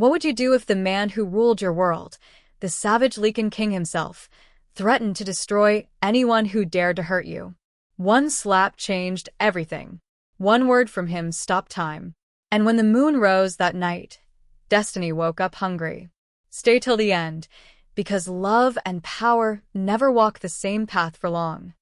What would you do if the man who ruled your world, the savage Lycan king himself, threatened to destroy anyone who dared to hurt you? One slap changed everything. One word from him stopped time. And when the moon rose that night, Destiny woke up hungry. Stay till the end, because love and power never walk the same path for long.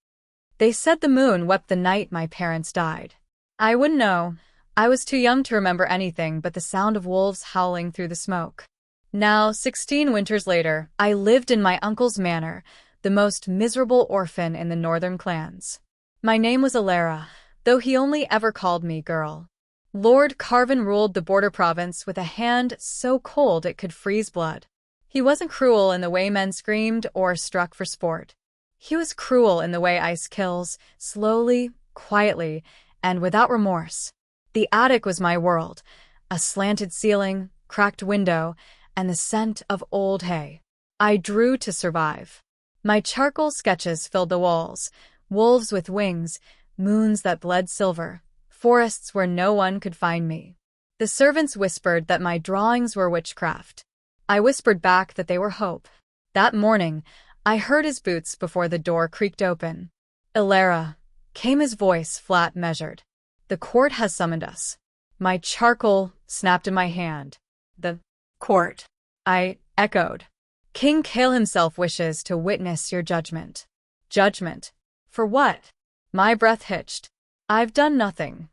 They said the moon wept the night my parents died. I wouldn't know. I was too young to remember anything but the sound of wolves howling through the smoke. Now, 16 winters later, I lived in my uncle's manor, the most miserable orphan in the northern clans. My name was Alara, though he only ever called me girl. Lord Carven ruled the border province with a hand so cold it could freeze blood. He wasn't cruel in the way men screamed or struck for sport. He was cruel in the way ice kills, slowly, quietly, and without remorse. The attic was my world, a slanted ceiling, cracked window, and the scent of old hay. I drew to survive. My charcoal sketches filled the walls, wolves with wings, moons that bled silver, forests where no one could find me. The servants whispered that my drawings were witchcraft. I whispered back that they were hope. That morning, I heard his boots before the door creaked open. Alara, came his voice, flat, measured. The court has summoned us. My charcoal snapped in my hand. The court, I echoed. King Kale himself wishes to witness your judgment. Judgment? For what? My breath hitched. I've done nothing.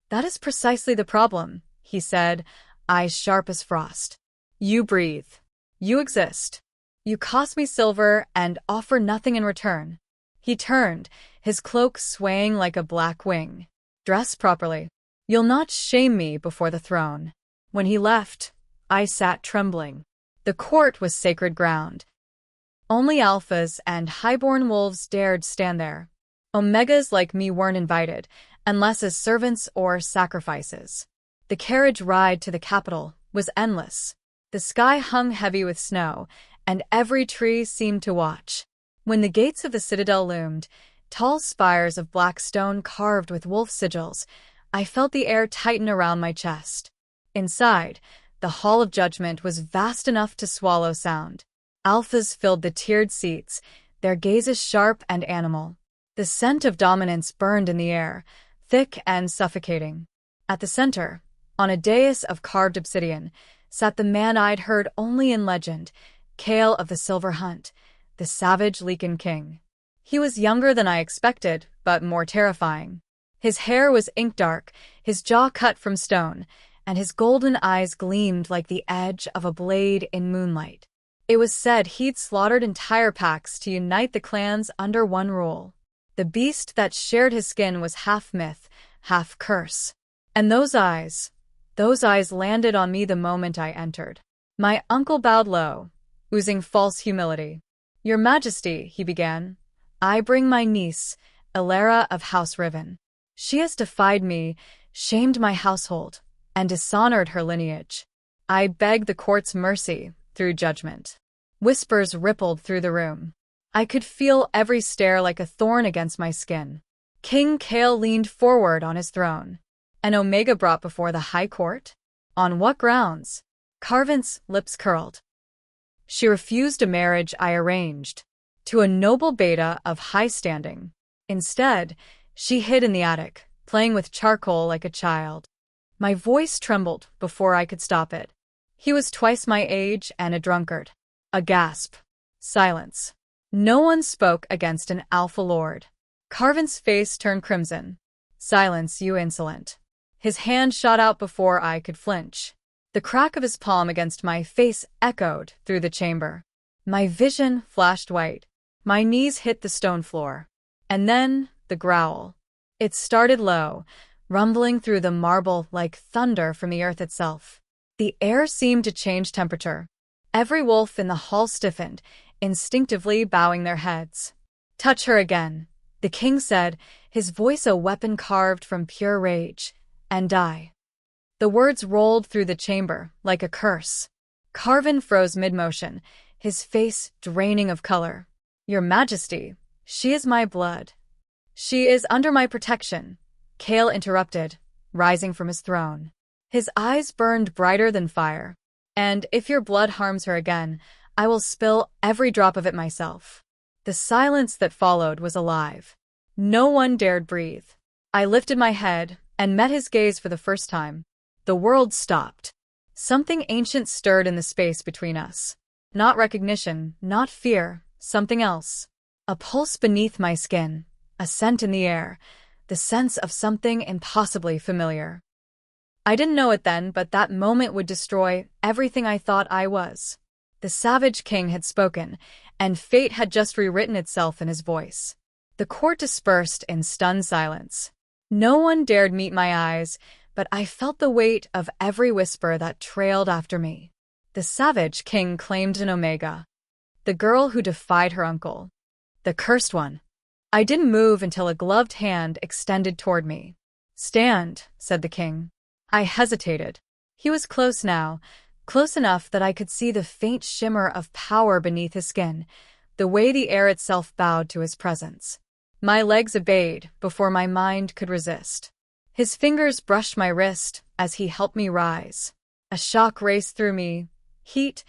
That is precisely the problem, he said, eyes sharp as frost. You breathe. You exist. You cost me silver and offer nothing in return. He turned, his cloak swaying like a black wing. Dress properly. You'll not shame me before the throne. When he left, I sat trembling. The court was sacred ground. Only alphas and highborn wolves dared stand there. Omegas like me weren't invited, unless as servants or sacrifices. The carriage ride to the capital was endless. The sky hung heavy with snow, and every tree seemed to watch. When the gates of the citadel loomed, tall spires of black stone carved with wolf sigils, I felt the air tighten around my chest. Inside, the Hall of Judgment was vast enough to swallow sound. Alphas filled the tiered seats, their gazes sharp and animal. The scent of dominance burned in the air, thick and suffocating. At the center, on a dais of carved obsidian, sat the man I'd heard only in legend, Kale of the Silver Hunt, the savage Lycan king. He was younger than I expected, but more terrifying. His hair was ink-dark, his jaw cut from stone, and his golden eyes gleamed like the edge of a blade in moonlight. It was said he'd slaughtered entire packs to unite the clans under one rule. The beast that shared his skin was half myth, half curse. And those eyes landed on me the moment I entered. My uncle bowed low, oozing false humility. Your Majesty, he began, I bring my niece, Alara of House Riven. She has defied me, shamed my household, and dishonored her lineage. I beg the court's mercy through judgment. Whispers rippled through the room. I could feel every stare like a thorn against my skin. King Kale leaned forward on his throne. An Omega brought before the High Court? On what grounds? Carven's lips curled. She refused a marriage I arranged, to a noble beta of high standing. Instead, she hid in the attic, playing with charcoal like a child. My voice trembled before I could stop it. He was twice my age and a drunkard. A gasp. Silence. No one spoke against an alpha lord. Carven's face turned crimson. Silence, you insolent. His hand shot out before I could flinch. The crack of his palm against my face echoed through the chamber. My vision flashed white. My knees hit the stone floor. And then, the growl. It started low, rumbling through the marble like thunder from the earth itself. The air seemed to change temperature. Every wolf in the hall stiffened, instinctively bowing their heads. Touch her again, the king said, his voice a weapon carved from pure rage, and die. The words rolled through the chamber like a curse. Carven froze mid-motion, his face draining of color. Your Majesty, she is my blood. She is under my protection, Kale interrupted, rising from his throne. His eyes burned brighter than fire. And if your blood harms her again, I will spill every drop of it myself. The silence that followed was alive. No one dared breathe. I lifted my head and met his gaze for the first time. The world stopped. Something ancient stirred in the space between us. Not recognition, not fear, something else. A pulse beneath my skin, a scent in the air, the sense of something impossibly familiar. I didn't know it then, but that moment would destroy everything I thought I was. The savage king had spoken, and fate had just rewritten itself in his voice. The court dispersed in stunned silence. No one dared meet my eyes, but I felt the weight of every whisper that trailed after me. The savage king claimed an Omega. The girl who defied her uncle. The cursed one. I didn't move until a gloved hand extended toward me. "Stand," said the king. I hesitated. He was close now, close enough that I could see the faint shimmer of power beneath his skin, the way the air itself bowed to his presence. My legs obeyed before my mind could resist. His fingers brushed my wrist as he helped me rise. A shock raced through me, heat,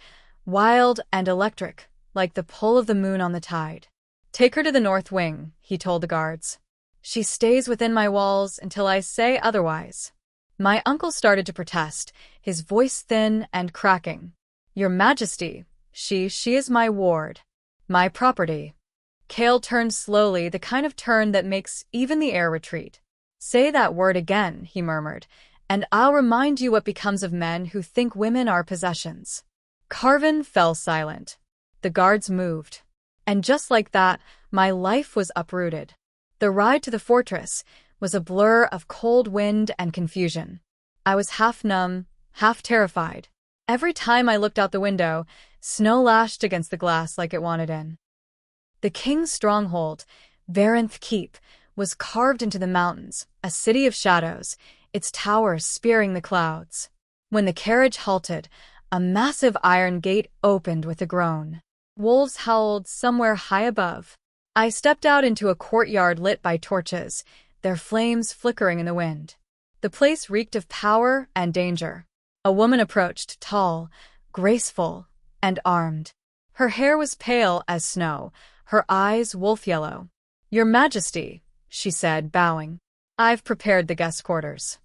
wild and electric, like the pull of the moon on the tide. "Take her to the north wing," he told the guards. "She stays within my walls until I say otherwise." My uncle started to protest, his voice thin and cracking. "Your Majesty, she is my ward. My property." Kale turned slowly, the kind of turn that makes even the air retreat. "Say that word again," he murmured, "and I'll remind you what becomes of men who think women are possessions." Carvin fell silent. The guards moved. And just like that, my life was uprooted. The ride to the fortress was a blur of cold wind and confusion. I was half numb, half terrified. Every time I looked out the window, snow lashed against the glass like it wanted in. The king's stronghold, Varenth Keep, was carved into the mountains, a city of shadows, its towers spearing the clouds. When the carriage halted, a massive iron gate opened with a groan. Wolves howled somewhere high above. I stepped out into a courtyard lit by torches, their flames flickering in the wind. The place reeked of power and danger. A woman approached, tall, graceful, and armed. Her hair was pale as snow, her eyes wolf-yellow. "Your Majesty," she said, bowing. "I've prepared the guest quarters."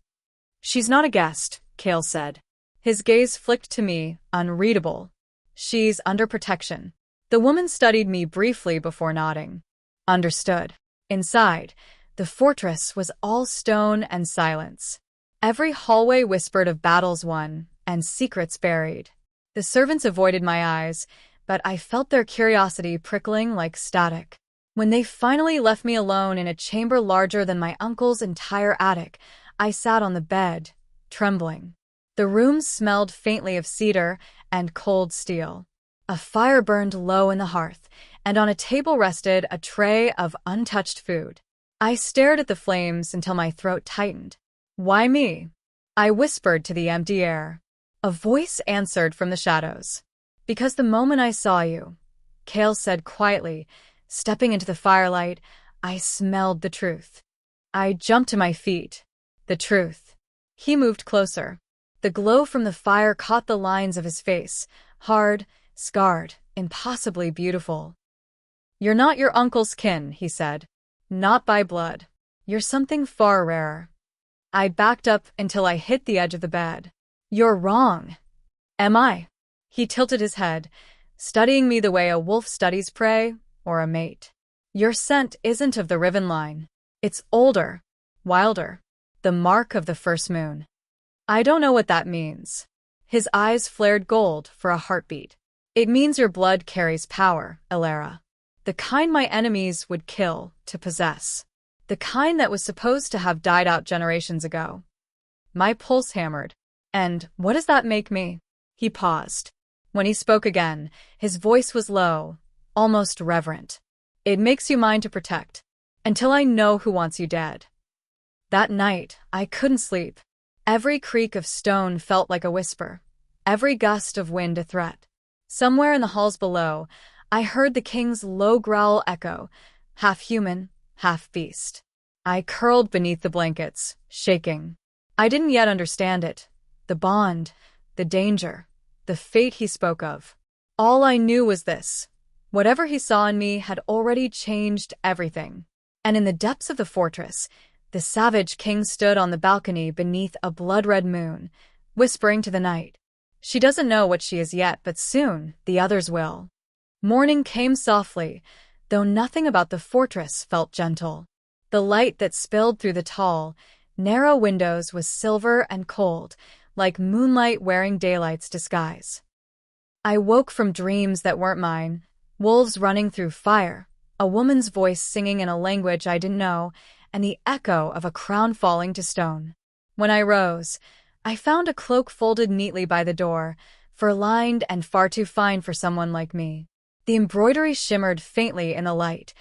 "She's not a guest," Kale said. His gaze flicked to me, unreadable. "She's under protection." The woman studied me briefly before nodding. "Understood." Inside, the fortress was all stone and silence. Every hallway whispered of battles won and secrets buried. The servants avoided my eyes, but I felt their curiosity prickling like static. When they finally left me alone in a chamber larger than my uncle's entire attic, I sat on the bed, trembling. The room smelled faintly of cedar and cold steel. A fire burned low in the hearth, and on a table rested a tray of untouched food. I stared at the flames until my throat tightened. "Why me?" I whispered to the empty air. A voice answered from the shadows. "Because the moment I saw you," Kale said quietly, stepping into the firelight, "I smelled the truth." I jumped to my feet. The truth. He moved closer. The glow from the fire caught the lines of his face, hard, scarred, impossibly beautiful. "You're not your uncle's kin," he said. "Not by blood. You're something far rarer." I backed up until I hit the edge of the bed. "You're wrong." "Am I?" He tilted his head, studying me the way a wolf studies prey or a mate. "Your scent isn't of the Riven line. It's older, wilder, the mark of the first moon." "I don't know what that means." His eyes flared gold for a heartbeat. "It means your blood carries power, Elara. The kind my enemies would kill to possess. The kind that was supposed to have died out generations ago." My pulse hammered. "And what does that make me?" He paused. When he spoke again, his voice was low, almost reverent. "It makes you mine to protect, until I know who wants you dead." That night, I couldn't sleep. Every creak of stone felt like a whisper, every gust of wind a threat. Somewhere in the halls below, I heard the king's low growl echo, half human, half beast. I curled beneath the blankets, shaking. I didn't yet understand it. The bond, the danger, the fate he spoke of. All I knew was this. Whatever he saw in me had already changed everything. And in the depths of the fortress, the savage king stood on the balcony beneath a blood-red moon, whispering to the night. She doesn't know what she is yet, but soon the others will. Morning came softly, though nothing about the fortress felt gentle. The light that spilled through the tall, narrow windows was silver and cold, like moonlight wearing daylight's disguise. I woke from dreams that weren't mine, wolves running through fire, a woman's voice singing in a language I didn't know, and the echo of a crown falling to stone. When I rose, I found a cloak folded neatly by the door, fur-lined and far too fine for someone like me. The embroidery shimmered faintly in the light,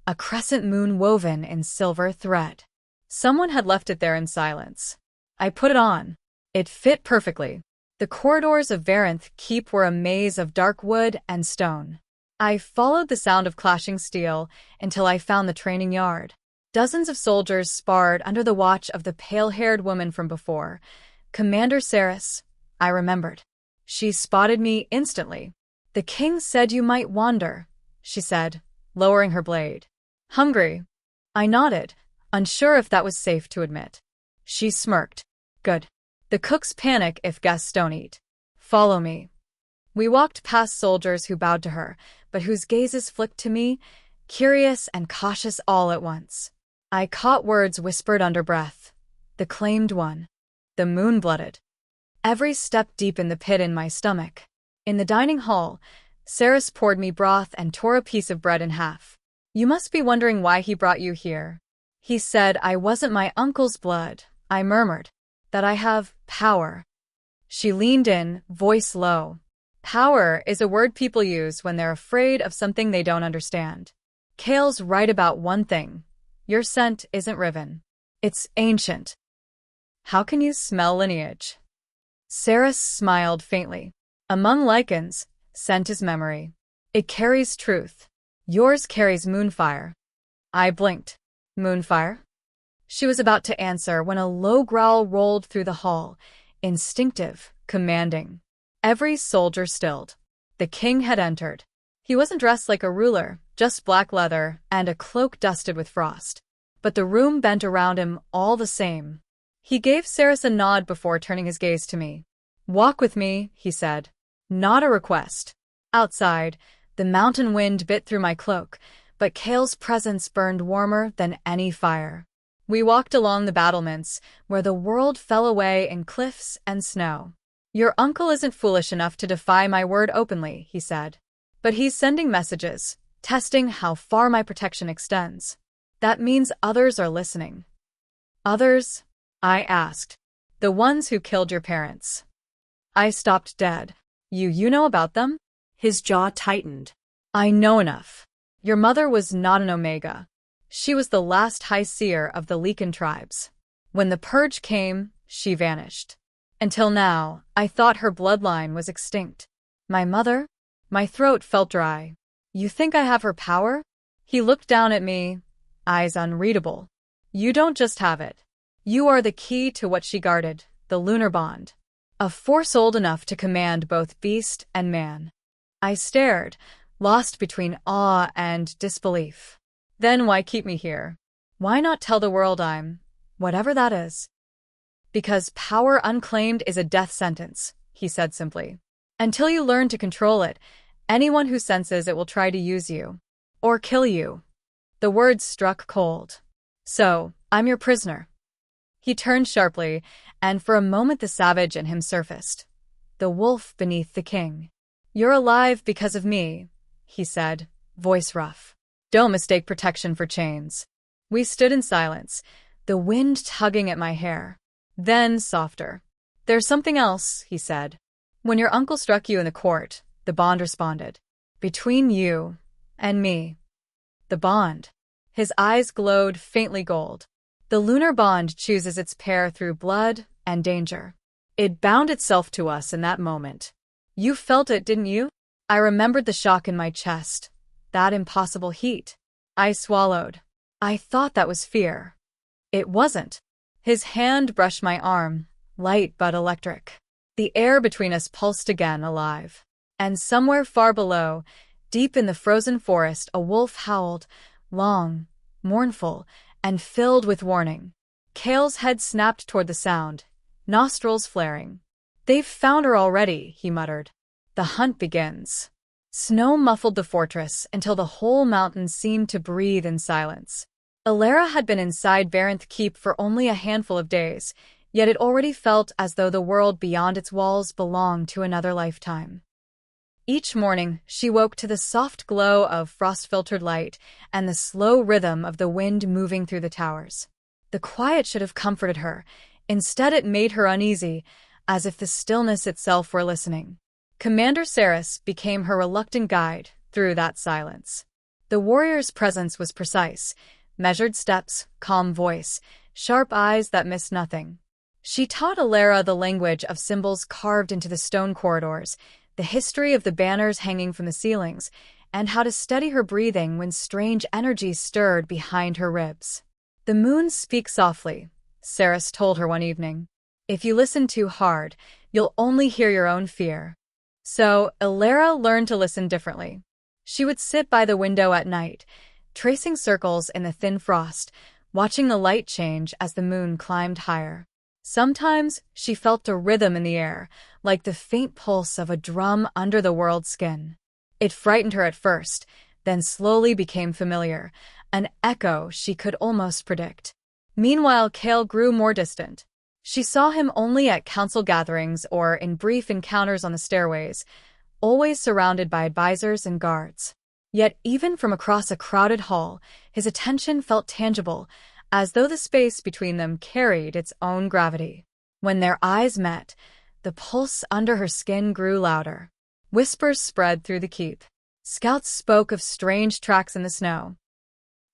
a crescent moon woven in silver thread. Someone had left it there in silence. I put it on. It fit perfectly. The corridors of Varenth Keep were a maze of dark wood and stone. I followed the sound of clashing steel until I found the training yard. Dozens of soldiers sparred under the watch of the pale-haired woman from before. Commander Saris, I remembered. She spotted me instantly. The king said you might wander, she said, lowering her blade. Hungry? I nodded, unsure if that was safe to admit. She smirked. Good. The cooks panic if guests don't eat. Follow me. We walked past soldiers who bowed to her, but whose gazes flicked to me, curious and cautious all at once. I caught words whispered under breath. The claimed one. The moon-blooded. Every step deepened the pit in my stomach. In the dining hall, Saris poured me broth and tore a piece of bread in half. You must be wondering why he brought you here. He said I wasn't my uncle's blood, I murmured. That I have power. She leaned in, voice low. Power is a word people use when they're afraid of something they don't understand. Kale's right about one thing. Your scent isn't Riven. It's ancient. How can you smell lineage? Saris smiled faintly. Among lichens, scent is memory. It carries truth. Yours carries moonfire. I blinked. Moonfire? She was about to answer when a low growl rolled through the hall, instinctive, commanding. Every soldier stilled. The king had entered. He wasn't dressed like a ruler, just black leather and a cloak dusted with frost. But the room bent around him all the same. He gave Saris a nod before turning his gaze to me. Walk with me, he said. Not a request. Outside, the mountain wind bit through my cloak, but Kale's presence burned warmer than any fire. We walked along the battlements, where the world fell away in cliffs and snow. Your uncle isn't foolish enough to defy my word openly, he said. But he's sending messages, testing how far my protection extends. That means others are listening. Others? I asked. The ones who killed your parents. I stopped dead. You know about them? His jaw tightened. I know enough. Your mother was not an Omega. She was the last High Seer of the Lichen tribes. When the purge came, she vanished. Until now, I thought her bloodline was extinct. My mother? My throat felt dry. You think I have her power? He looked down at me, eyes unreadable. You don't just have it. You are the key to what she guarded, the lunar bond. A force old enough to command both beast and man. I stared, lost between awe and disbelief. Then why keep me here? Why not tell the world I'm, whatever that is? Because power unclaimed is a death sentence, he said simply. Until you learn to control it, anyone who senses it will try to use you. Or kill you. The words struck cold. So, I'm your prisoner. He turned sharply, and for a moment the savage in him surfaced. The wolf beneath the king. You're alive because of me, he said, voice rough. Don't mistake protection for chains. We stood in silence, the wind tugging at my hair. Then softer. There's something else, he said. When your uncle struck you in the court, the bond responded. Between you and me. The bond. His eyes glowed faintly gold. The lunar bond chooses its pair through blood and danger. It bound itself to us in that moment. You felt it, didn't you? I remembered the shock in my chest. That impossible heat. I swallowed. I thought that was fear. It wasn't. His hand brushed my arm, light but electric. The air between us pulsed again, alive. And somewhere far below, deep in the frozen forest, a wolf howled, long, mournful, and filled with warning. Kale's head snapped toward the sound, nostrils flaring. "They've found her already," he muttered. "The hunt begins." Snow muffled the fortress until the whole mountain seemed to breathe in silence. Alara had been inside Varenth Keep for only a handful of days, yet it already felt as though the world beyond its walls belonged to another lifetime. Each morning, she woke to the soft glow of frost-filtered light and the slow rhythm of the wind moving through the towers. The quiet should have comforted her. Instead, it made her uneasy, as if the stillness itself were listening. Commander Saris became her reluctant guide through that silence. The warrior's presence was precise, measured steps, calm voice, sharp eyes that missed nothing. She taught Alara the language of symbols carved into the stone corridors, the history of the banners hanging from the ceilings, and how to steady her breathing when strange energy stirred behind her ribs. "The moon speaks softly," Saris told her one evening. "If you listen too hard, you'll only hear your own fear." So, Alara learned to listen differently. She would sit by the window at night, tracing circles in the thin frost, watching the light change as the moon climbed higher. Sometimes she felt a rhythm in the air, like the faint pulse of a drum under the world's skin. It frightened her at first, then slowly became familiar, an echo she could almost predict. Meanwhile, Kale grew more distant. She saw him only at council gatherings or in brief encounters on the stairways, always surrounded by advisors and guards. Yet even from across a crowded hall, his attention felt tangible, as though the space between them carried its own gravity. When their eyes met, the pulse under her skin grew louder. Whispers spread through the keep. Scouts spoke of strange tracks in the snow,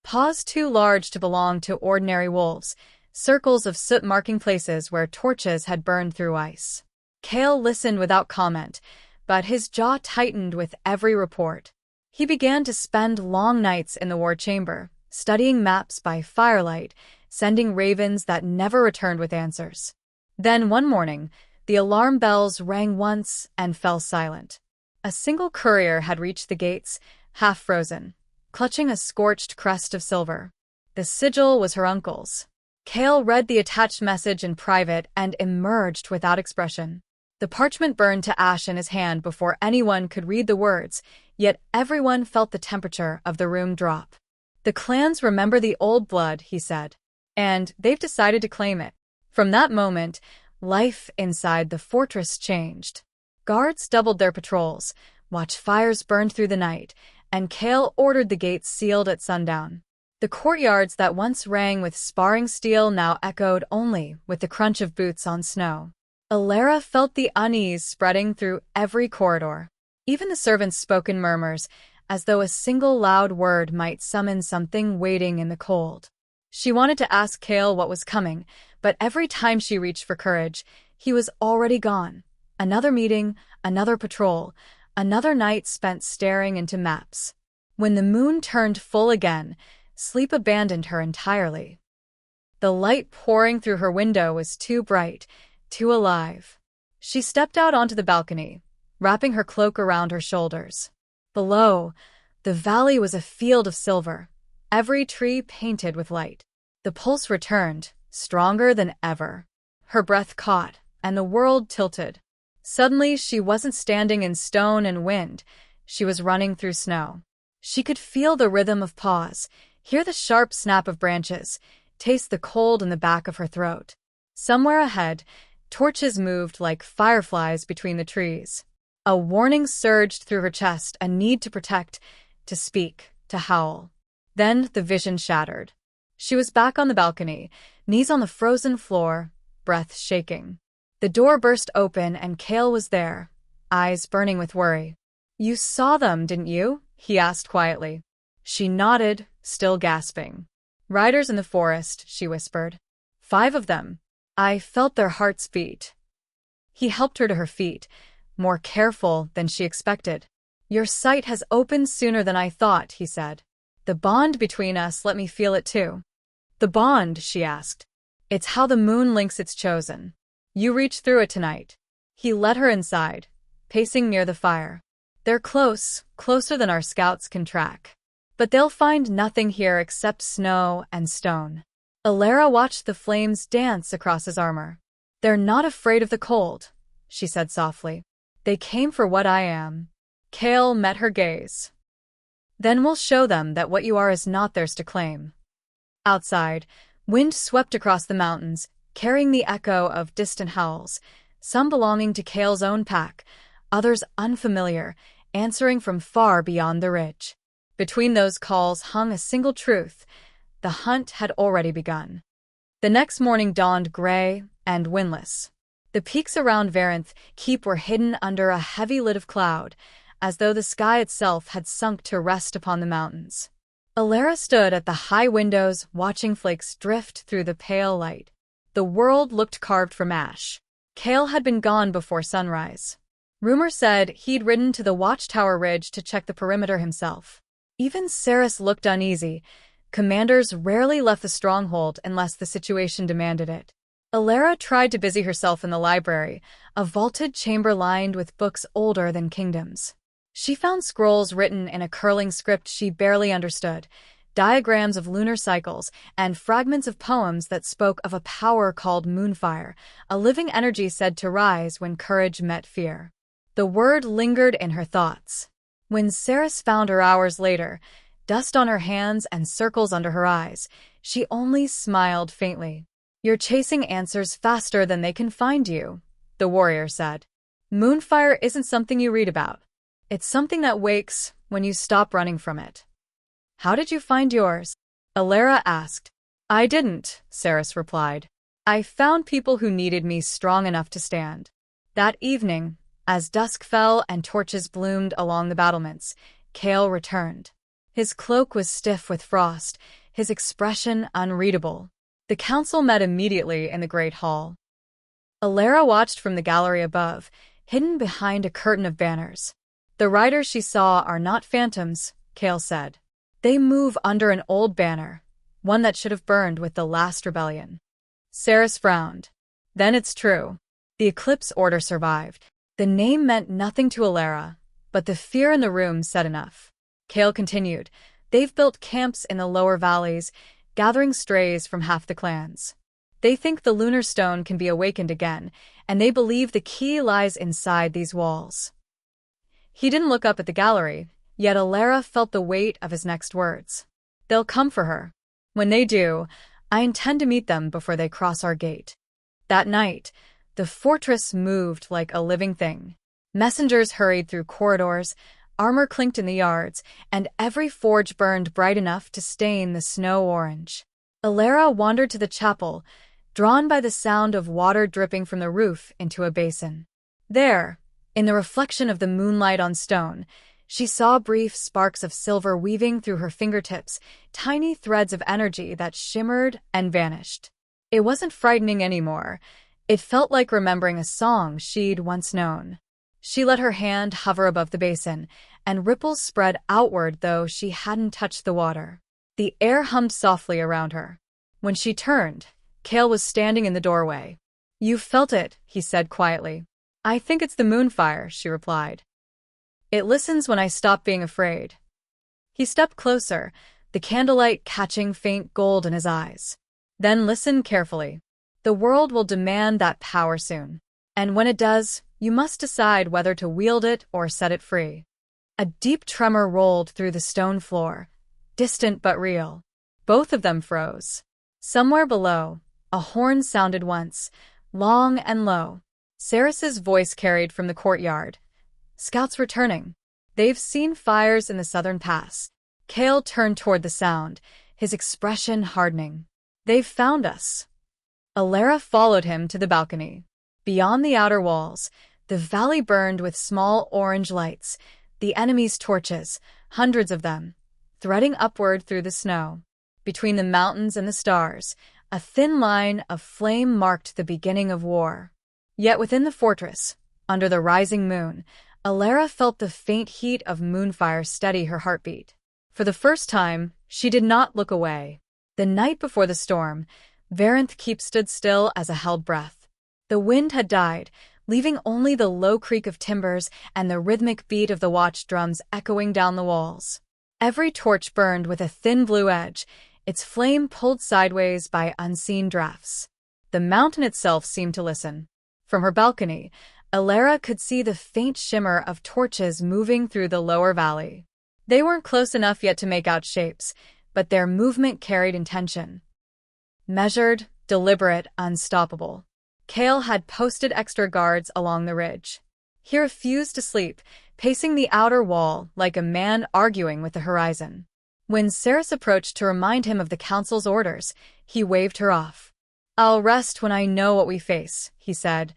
paws too large to belong to ordinary wolves, circles of soot marking places where torches had burned through ice. Kale listened without comment, but his jaw tightened with every report. He began to spend long nights in the war chamber, studying maps by firelight, sending ravens that never returned with answers. Then one morning, the alarm bells rang once and fell silent. A single courier had reached the gates, half frozen, clutching a scorched crest of silver. The sigil was her uncle's. Kale read the attached message in private and emerged without expression. The parchment burned to ash in his hand before anyone could read the words, yet everyone felt the temperature of the room drop. "The clans remember the old blood," he said, "and they've decided to claim it." From that moment, life inside the fortress changed. Guards doubled their patrols, watchfires burned through the night, and Kale ordered the gates sealed at sundown. The courtyards that once rang with sparring steel now echoed only with the crunch of boots on snow. Alara felt the unease spreading through every corridor. Even the servants spoke in murmurs, as though a single loud word might summon something waiting in the cold. She wanted to ask Kale what was coming, but every time she reached for courage, he was already gone. Another meeting, another patrol, another night spent staring into maps. When the moon turned full again, sleep abandoned her entirely. The light pouring through her window was too bright, too alive. She stepped out onto the balcony, wrapping her cloak around her shoulders. Below, the valley was a field of silver, every tree painted with light. The pulse returned, stronger than ever. Her breath caught, and the world tilted. Suddenly, she wasn't standing in stone and wind. She was running through snow. She could feel the rhythm of paws, hear the sharp snap of branches, taste the cold in the back of her throat. Somewhere ahead, torches moved like fireflies between the trees. A warning surged through her chest, a need to protect, to speak, to howl. Then the vision shattered. She was back on the balcony, knees on the frozen floor, breath shaking. The door burst open and Kale was there, eyes burning with worry. "You saw them, didn't you?" he asked quietly. She nodded, still gasping. "Riders in the forest," she whispered. "5 of them. I felt their hearts beat." He helped her to her feet, more careful than she expected. "Your sight has opened sooner than I thought," he said. "The bond between us let me feel it too." "The bond?" she asked. "It's how the moon links its chosen. You reached through it tonight." He led her inside, pacing near the fire. They're close, closer than our scouts can track. But they'll find nothing here except snow and stone. Alara watched the flames dance across his armor. They're not afraid of the cold, she said softly. They came for what I am. Kale met her gaze. Then we'll show them that what you are is not theirs to claim. Outside, wind swept across the mountains, carrying the echo of distant howls, some belonging to Kale's own pack, others unfamiliar, answering from far beyond the ridge. Between those calls hung a single truth: the hunt had already begun. The next morning dawned gray and windless. The peaks around Varenth Keep were hidden under a heavy lid of cloud, as though the sky itself had sunk to rest upon the mountains. Alara stood at the high windows, watching flakes drift through the pale light. The world looked carved from ash. Kale had been gone before sunrise. Rumor said he'd ridden to the watchtower ridge to check the perimeter himself. Even Saris looked uneasy. Commanders rarely left the stronghold unless the situation demanded it. Alara tried to busy herself in the library, a vaulted chamber lined with books older than kingdoms. She found scrolls written in a curling script she barely understood, diagrams of lunar cycles, and fragments of poems that spoke of a power called moonfire, a living energy said to rise when courage met fear. The word lingered in her thoughts. When Saris found her hours later, dust on her hands and circles under her eyes, she only smiled faintly. You're chasing answers faster than they can find you, the warrior said. Moonfire isn't something you read about. It's something that wakes when you stop running from it. How did you find yours? Alara asked. I didn't, Saris replied. I found people who needed me strong enough to stand. That evening, as dusk fell and torches bloomed along the battlements, Kale returned. His cloak was stiff with frost, his expression unreadable. The council met immediately in the great hall. Alara watched from the gallery above, hidden behind a curtain of banners. The riders she saw are not phantoms, Kale said. They move under an old banner, one that should have burned with the last rebellion. Saris frowned. Then it's true. The Eclipse Order survived. The name meant nothing to Alara, but the fear in the room said enough. Kale continued. They've built camps in the lower valleys, gathering strays from half the clans. They think the lunar stone can be awakened again, and they believe the key lies inside these walls. He didn't look up at the gallery, yet Alara felt the weight of his next words. They'll come for her. When they do, I intend to meet them before they cross our gate. That night, the fortress moved like a living thing. Messengers hurried through corridors, armor clinked in the yards, and every forge burned bright enough to stain the snow orange. Alara wandered to the chapel, drawn by the sound of water dripping from the roof into a basin. There, in the reflection of the moonlight on stone, she saw brief sparks of silver weaving through her fingertips, tiny threads of energy that shimmered and vanished. It wasn't frightening anymore. It felt like remembering a song she'd once known. She let her hand hover above the basin, and ripples spread outward though she hadn't touched the water. The air hummed softly around her. When she turned, Kale was standing in the doorway. You felt it, he said quietly. I think it's the moonfire, she replied. It listens when I stop being afraid. He stepped closer, the candlelight catching faint gold in his eyes. Then listen carefully. The world will demand that power soon. And when it does, you must decide whether to wield it or set it free. A deep tremor rolled through the stone floor, distant but real. Both of them froze. Somewhere below, a horn sounded once, long and low. Saris's voice carried from the courtyard. Scouts returning. They've seen fires in the southern pass. Kale turned toward the sound, his expression hardening. They've found us. Alara followed him to the balcony. Beyond the outer walls, the valley burned with small orange lights, the enemy's torches, hundreds of them, threading upward through the snow. Between the mountains and the stars, a thin line of flame marked the beginning of war. Yet within the fortress, under the rising moon, Alara felt the faint heat of moonfire steady her heartbeat. For the first time, she did not look away. The night before the storm, Varenth Keep stood still as a held breath. The wind had died, leaving only the low creak of timbers and the rhythmic beat of the watch drums echoing down the walls. Every torch burned with a thin blue edge, its flame pulled sideways by unseen drafts. The mountain itself seemed to listen. From her balcony, Alara could see the faint shimmer of torches moving through the lower valley. They weren't close enough yet to make out shapes, but their movement carried intention. Measured, deliberate, unstoppable. Kale had posted extra guards along the ridge. He refused to sleep, pacing the outer wall like a man arguing with the horizon. When Saris approached to remind him of the council's orders, he waved her off. "I'll rest when I know what we face," he said,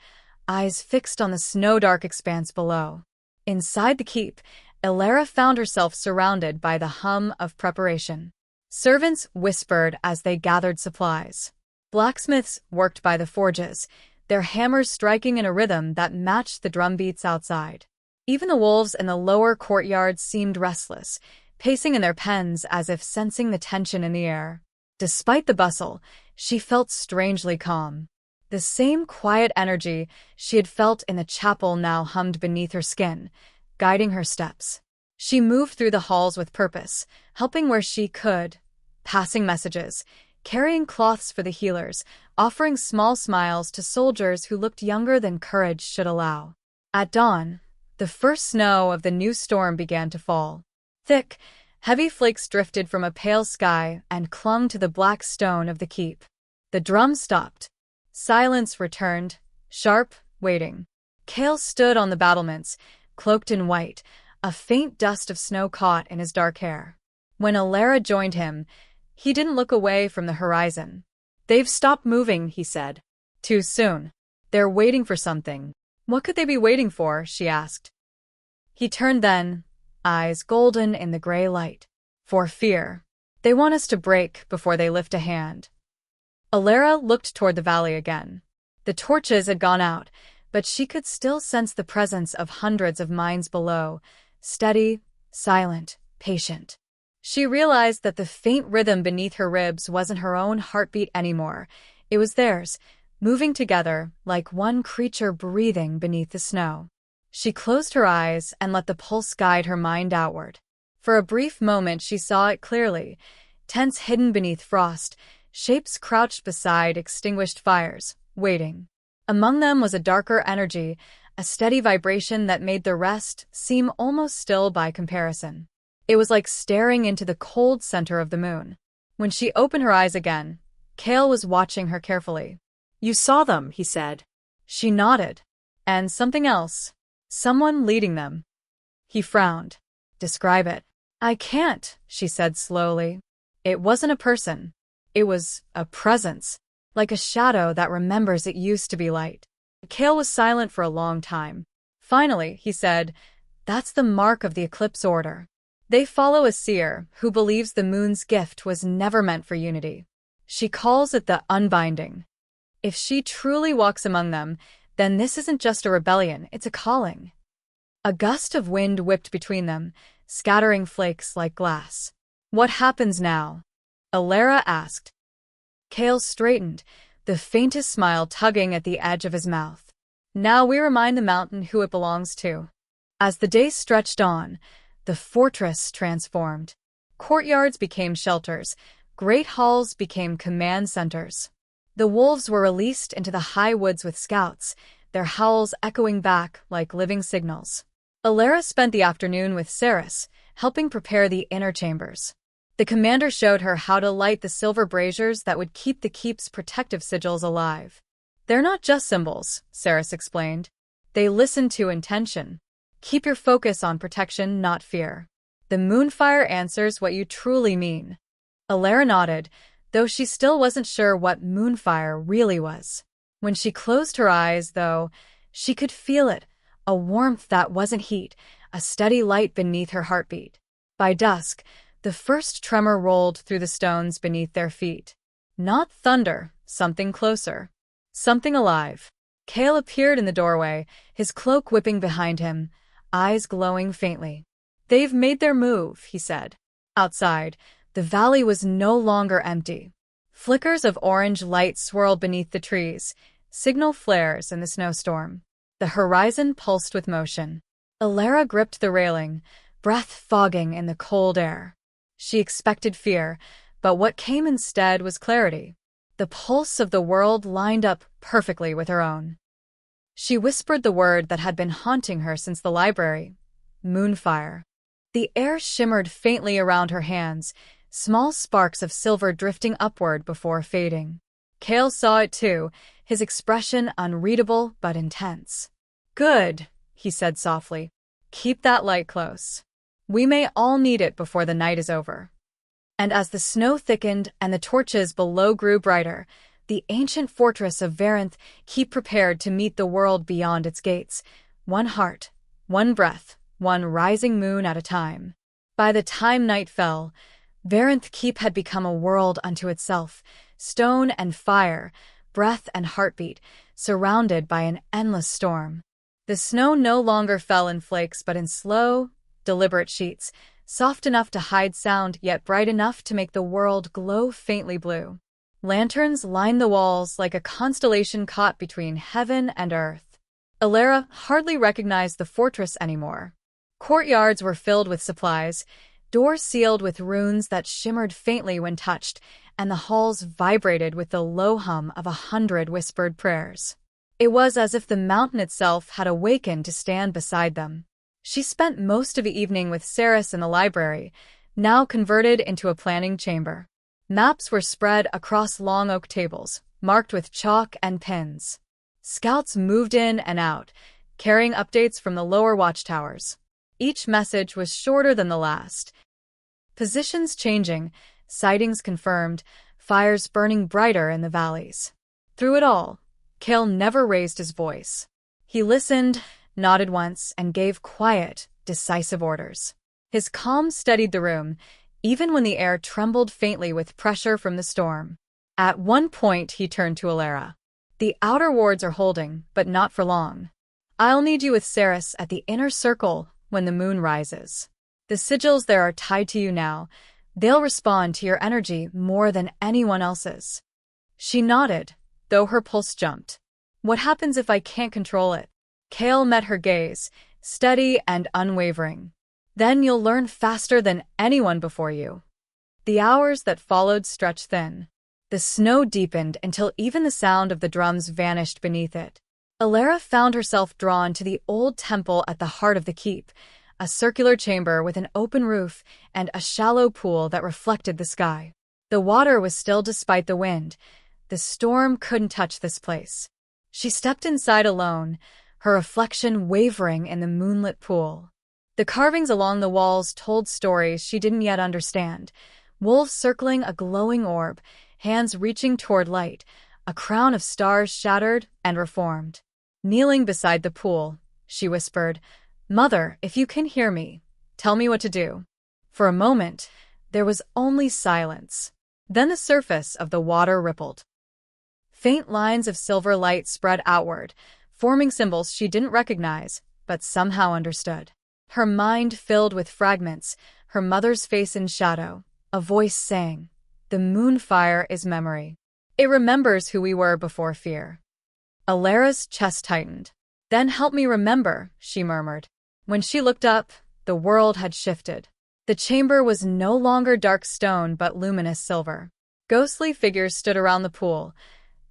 eyes fixed on the snow-dark expanse below. Inside the keep, Alara found herself surrounded by the hum of preparation. Servants whispered as they gathered supplies. Blacksmiths worked by the forges, their hammers striking in a rhythm that matched the drumbeats outside. Even the wolves in the lower courtyard seemed restless, pacing in their pens as if sensing the tension in the air. Despite the bustle, she felt strangely calm. The same quiet energy she had felt in the chapel now hummed beneath her skin, guiding her steps. She moved through the halls with purpose, helping where she could, passing messages, carrying cloths for the healers, offering small smiles to soldiers who looked younger than courage should allow. At dawn, the first snow of the new storm began to fall. Thick, heavy flakes drifted from a pale sky and clung to the black stone of the keep. The drums stopped. Silence returned, sharp, waiting. Kale stood on the battlements, cloaked in white, a faint dust of snow caught in his dark hair. When Alara joined him, he didn't look away from the horizon. "They've stopped moving," he said. "Too soon. They're waiting for something." "What could they be waiting for?" she asked. He turned then, eyes golden in the gray light. "For fear. They want us to break before they lift a hand." Alara looked toward the valley again. The torches had gone out, but she could still sense the presence of hundreds of minds below, steady, silent, patient. She realized that the faint rhythm beneath her ribs wasn't her own heartbeat anymore. It was theirs, moving together like one creature breathing beneath the snow. She closed her eyes and let the pulse guide her mind outward. For a brief moment she saw it clearly, tents hidden beneath frost, shapes crouched beside extinguished fires, waiting. Among them was a darker energy, a steady vibration that made the rest seem almost still by comparison. It was like staring into the cold center of the moon. When she opened her eyes again, Kale was watching her carefully. "You saw them," he said. She nodded. "And something else. Someone leading them." He frowned. "Describe it." "I can't," she said slowly. "It wasn't a person. It was a presence, like a shadow that remembers it used to be light." Kale was silent for a long time. Finally, he said, "That's the mark of the Eclipse Order. They follow a seer who believes the moon's gift was never meant for unity. She calls it the unbinding. If she truly walks among them, then this isn't just a rebellion, it's a calling." A gust of wind whipped between them, scattering flakes like glass. "What happens now?" Alara asked. Kale straightened, the faintest smile tugging at the edge of his mouth. "Now we remind the mountain who it belongs to." As the day stretched on, the fortress transformed. Courtyards became shelters, great halls became command centers. The wolves were released into the high woods with scouts, their howls echoing back like living signals. Alara spent the afternoon with Saris, helping prepare the inner chambers. The commander showed her how to light the silver braziers that would keep the keep's protective sigils alive. "They're not just symbols," Saris explained. "They listen to intention. Keep your focus on protection, not fear. The moonfire answers what you truly mean." Alara nodded, though she still wasn't sure what moonfire really was. When she closed her eyes, though, she could feel it, a warmth that wasn't heat, a steady light beneath her heartbeat. By dusk, the first tremor rolled through the stones beneath their feet. Not thunder, something closer. Something alive. Kale appeared in the doorway, his cloak whipping behind him, eyes glowing faintly. "They've made their move," he said. Outside, the valley was no longer empty. Flickers of orange light swirled beneath the trees, signal flares in the snowstorm. The horizon pulsed with motion. Alara gripped the railing, breath fogging in the cold air. She expected fear, but what came instead was clarity. The pulse of the world lined up perfectly with her own. She whispered the word that had been haunting her since the library: moonfire. The air shimmered faintly around her hands, small sparks of silver drifting upward before fading. Kale saw it too, his expression unreadable but intense. "Good," he said softly. "Keep that light close. We may all need it before the night is over." And as the snow thickened and the torches below grew brighter, the ancient fortress of Varenth kept prepared to meet the world beyond its gates, one heart, one breath, one rising moon at a time. By the time night fell, Varenth Keep had become a world unto itself, stone and fire, breath and heartbeat, surrounded by an endless storm. The snow no longer fell in flakes but in slow, deliberate sheets, soft enough to hide sound yet bright enough to make the world glow faintly blue. Lanterns lined the walls like a constellation caught between heaven and earth. Alara hardly recognized the fortress anymore. Courtyards were filled with supplies, doors sealed with runes that shimmered faintly when touched, and the halls vibrated with the low hum of 100 whispered prayers. It was as if the mountain itself had awakened to stand beside them. She spent most of the evening with Saris in the library, now converted into a planning chamber. Maps were spread across long oak tables, marked with chalk and pins. Scouts moved in and out, carrying updates from the lower watchtowers. Each message was shorter than the last. Positions changing, sightings confirmed, fires burning brighter in the valleys. Through it all, Kale never raised his voice. He listened, nodded once, and gave quiet, decisive orders. His calm steadied the room, even when the air trembled faintly with pressure from the storm. At one point he turned to Alara. "The outer wards are holding, but not for long. I'll need you with Saris at the inner circle when the moon rises. The sigils there are tied to you now. They'll respond to your energy more than anyone else's." She nodded, though her pulse jumped. "What happens if I can't control it?" Kale met her gaze, steady and unwavering. "Then you'll learn faster than anyone before you." The hours that followed stretched thin. The snow deepened until even the sound of the drums vanished beneath it. Alara found herself drawn to the old temple at the heart of the keep, a circular chamber with an open roof and a shallow pool that reflected the sky. The water was still despite the wind. The storm couldn't touch this place. She stepped inside alone, her reflection wavering in the moonlit pool. The carvings along the walls told stories she didn't yet understand. Wolves circling a glowing orb, hands reaching toward light, a crown of stars shattered and reformed. Kneeling beside the pool, she whispered, "Mother, if you can hear me, tell me what to do." For a moment, there was only silence. Then the surface of the water rippled. Faint lines of silver light spread outward, forming symbols she didn't recognize, but somehow understood. Her mind filled with fragments, her mother's face in shadow. A voice sang, "The moonfire is memory. It remembers who we were before fear." Alara's chest tightened. "Then help me remember," she murmured. When she looked up, the world had shifted. The chamber was no longer dark stone but luminous silver. Ghostly figures stood around the pool,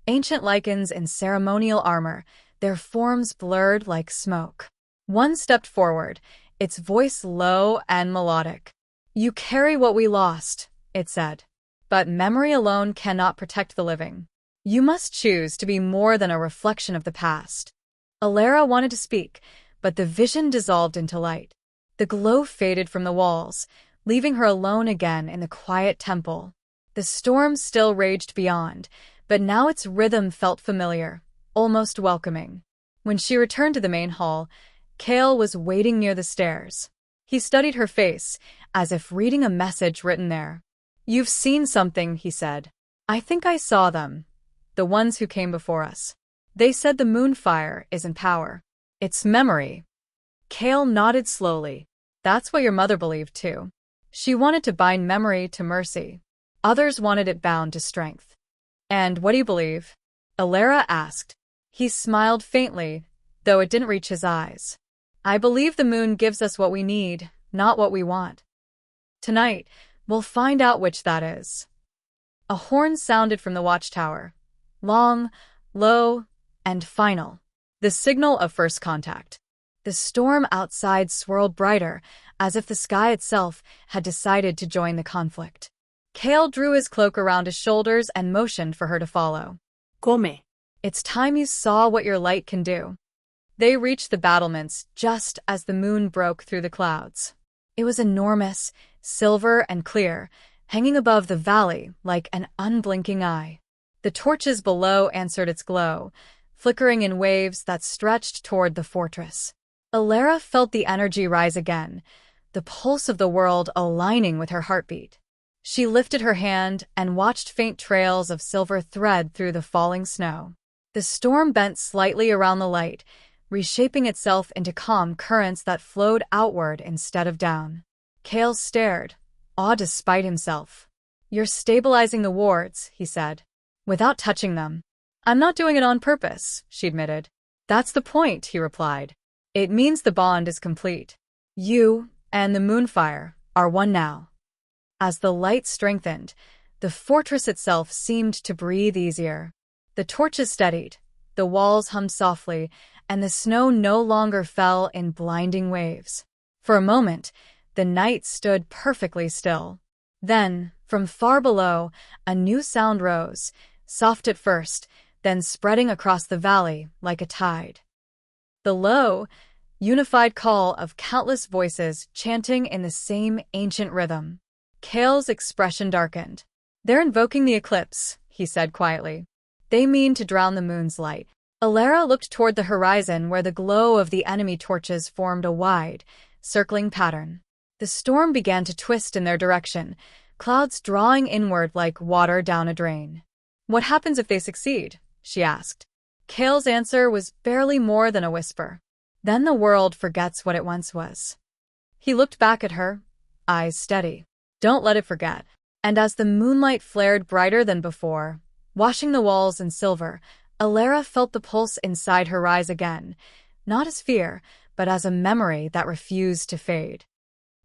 ancient lichens in ceremonial armor, their forms blurred like smoke. One stepped forward, its voice low and melodic. "You carry what we lost," it said. "But memory alone cannot protect the living. You must choose to be more than a reflection of the past." Alara wanted to speak, but the vision dissolved into light. The glow faded from the walls, leaving her alone again in the quiet temple. The storm still raged beyond, but now its rhythm felt familiar, almost welcoming. When she returned to the main hall, Kale was waiting near the stairs. He studied her face, as if reading a message written there. "You've seen something," he said. "I think I saw them. The ones who came before us. They said the moonfire isn't power. It's memory." Kale nodded slowly. "That's what your mother believed too. She wanted to bind memory to mercy. Others wanted it bound to strength." "And what do you believe?" Alara asked. He smiled faintly, though it didn't reach his eyes. "I believe the moon gives us what we need, not what we want. Tonight, we'll find out which that is." A horn sounded from the watchtower. Long, low, and final. The signal of first contact. The storm outside swirled brighter, as if the sky itself had decided to join the conflict. Kale drew his cloak around his shoulders and motioned for her to follow. Come. "It's time you saw what your light can do." They reached the battlements just as the moon broke through the clouds. It was enormous, silver and clear, hanging above the valley like an unblinking eye. The torches below answered its glow, flickering in waves that stretched toward the fortress. Alara felt the energy rise again, the pulse of the world aligning with her heartbeat. She lifted her hand and watched faint trails of silver thread through the falling snow. The storm bent slightly around the light, reshaping itself into calm currents that flowed outward instead of down. Kale stared, awed despite himself. "You're stabilizing the wards," he said, "without touching them." "I'm not doing it on purpose," she admitted. "That's the point," he replied. "It means the bond is complete. You and the moonfire are one now." As the light strengthened, the fortress itself seemed to breathe easier. The torches steadied, the walls hummed softly, and the snow no longer fell in blinding waves. For a moment, the night stood perfectly still. Then, from far below, a new sound rose, soft at first, then spreading across the valley like a tide. The low, unified call of countless voices chanting in the same ancient rhythm. Kale's expression darkened. "They're invoking the eclipse," he said quietly. "They mean to drown the moon's light." Alara looked toward the horizon where the glow of the enemy torches formed a wide, circling pattern. The storm began to twist in their direction, clouds drawing inward like water down a drain. "What happens if they succeed?" she asked. Kale's answer was barely more than a whisper. "Then the world forgets what it once was." He looked back at her, eyes steady. "Don't let it forget." And as the moonlight flared brighter than before, washing the walls in silver, Alara felt the pulse inside her rise again, not as fear, but as a memory that refused to fade.